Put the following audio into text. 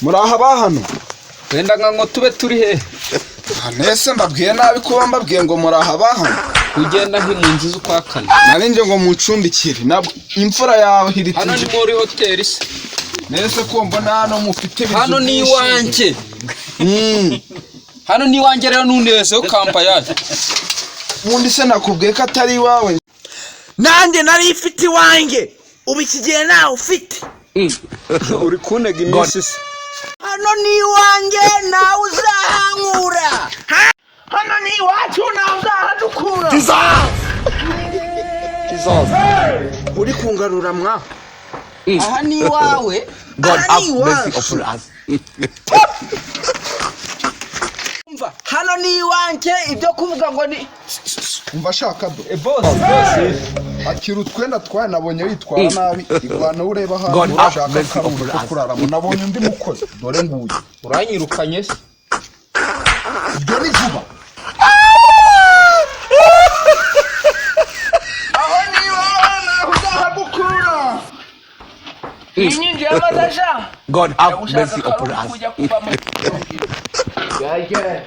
muraha hano wenda ngo tube turi he nese mbabwiye nabi kuba mbabwiye ngo muraha hano ugenda nk'impunzi z'ukwakane narinje ngo mucumbikire imfura yawe hiriti hano ni muri hoteli se nese ko mbona hano mufite hano ni iwanjye hano ni iwanjye rero nundezeho kampa yaje ubundi se nakubwiye ko atari iwawe nanjye nari ifite iwanjye ubu iki gihe nawe ufite uri kuntega iminsi se hano ni iwanjye nawe uzahankura hano ni iwacu nawe uzahadukura uri kungarura mwa aha ni iwawe aha ni iwacu hano ni iwanjye ibyo kuvuga ngo ni umva shaka do boss akira utwenda twaye nabonye witwara nabi igwana ureba hano urashaka karundo kuraramo nabonye undi mukozi dore nguye uranyirukanye se ibyo ni vuba aho ni iwawe nawe uzahadukura inyinji y'amazasha God have mercy upon us. Yeah.